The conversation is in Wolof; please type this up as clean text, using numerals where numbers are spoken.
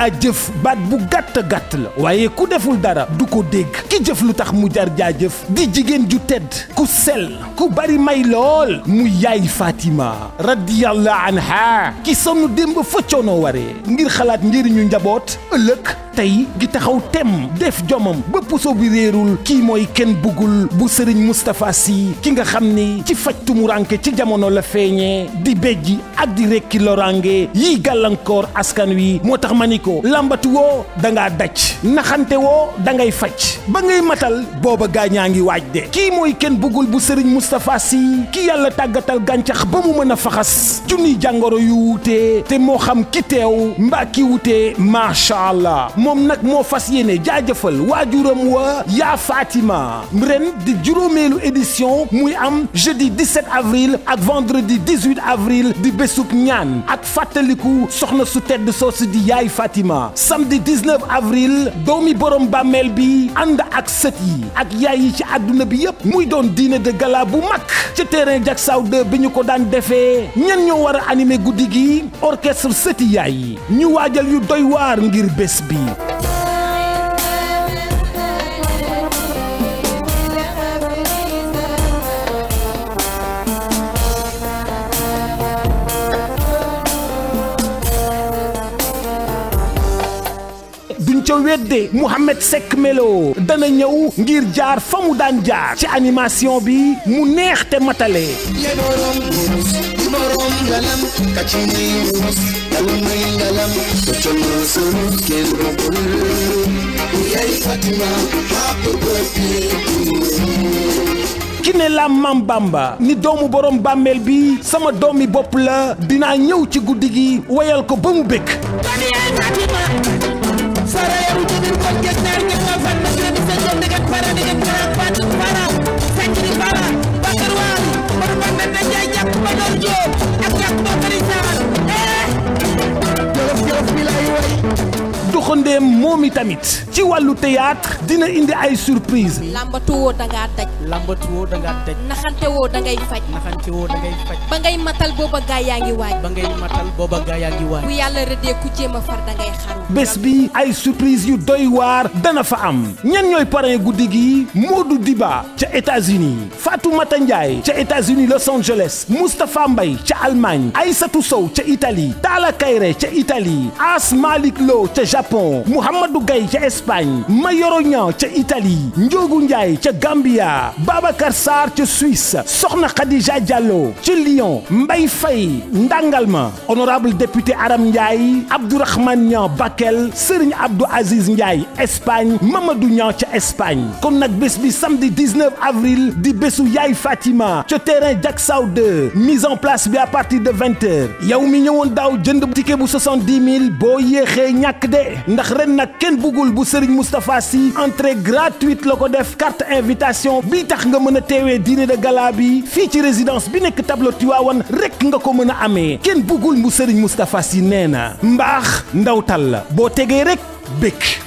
jaajëf baat bu gàtt la waaye ku deful dara du ko dégg ki jëf lu tax mu jar jaajëf di jigéen ju tedd ku sell ku bari may lool mu yaay Fatima radiyallahu anha ki sonn démb fa coono waree ngir xalaat njëriñu njaboot ëllëg tey gi taxaw tem def jomam ba puso bi réerul kii mooy kenn bugul bu sëriñ Moustapha Sy ki nga xam ni ci faj tumuranke ci jamono la feeñee di bejji ak di rekki lorange yiy gàllankoor askan wi moo tax ma ni ko lambatu woo dangaa daj naxante woo dangay faj ba ngay matal booba gaañaa ngi waaj de kii mooy kenn bugul bu sëriñ Moustapha Sy ki yàlla tàggatal gàncax ba mu mën a faxas junniy jàngoro yu wuute te moo xam ki teew mbaa ki wuute macha allah moom nag moo fas yéene jaajëfal waajuram wa yaa Fatima ren di juróomeelu édition muy am jeudi 17 avril ak vendredi 18 avril di bésub ñaan ak fàttaliku soxna su tedd soosu di yaay Fatima samedi 19 avril doomi borom bàmmeel bi ànd ak sët yi ak yaay yi ci àdduna bi yépp muy doon dîner de gala bu mag ca terrain Diacksao 2 bi ñu ko daan defee ñan ñoo war a animer guddi gi orchestre sëti yaay yi ñu waajal yu doy waar ngir bés bi ca wedde Mouhamed Seck Melo dana ñëw ngir jaar fa mu daan jaar ci animation bi mu neex te matale ki ne la Mam Bamba ni doomu borom bàmmeel bi sama doomi bopp la dinaa ñëw ci guddi gi wayal ko ba mu bëgg doxandeem moom i tamit ci wàllu théâtre dina indi ay surprise lambatu woo dangaa daj naxante woo dangay faj ba ngay matal booba gaa yaa ngi waaj bu yàlla rëddee ku jéem a far dangay xaru bés bi ay surprise yu doy waar dana fa am ñan ñooy parrain guddi gi Modou Diba ca États-Unis Fatoumata Ndiaye ca États-Unis Los Angeles Moustapha Mbaye ca Allemagne Aïssatou Sow ca Italie Tala Kayre ca Italie As Malik Lo ca Japon Mouhamadou Gaye ca Espagne Mayoro Niang ca Italie Ndiogu Ndiaye ca Gambia Babacar Sarr ca Suisse Soxna Khadija Diallo ca Lyon Mbaye Faye Ndangalma honorable député Aram Ndiaye Abdourahmane Niang Bakel Serigne Abdou Aziz Ndiaye Espagne Mamadou Niang ca Espagne kon nag bés bi samedi 19 avril di bésu yaay Fatima ca terrain Diacksao 2 mise en place bi à partir de 20h yow mi ñëwoon daaw jënd ticket bu 70 000 boo yéexee ñàkk de ndax ren nag kenn bugul bu Serigne Moustapha Sy entrée gratuite la ko def carte invitation bi tax nga mën a teewee dîner de gala bi fii ci résidence bi nekk tableau Tivaouane rek nga ko mën a amee kenn bugul bu Serigne Moustapha Sy nee na mbaax ndawtal la boo tegee rek békk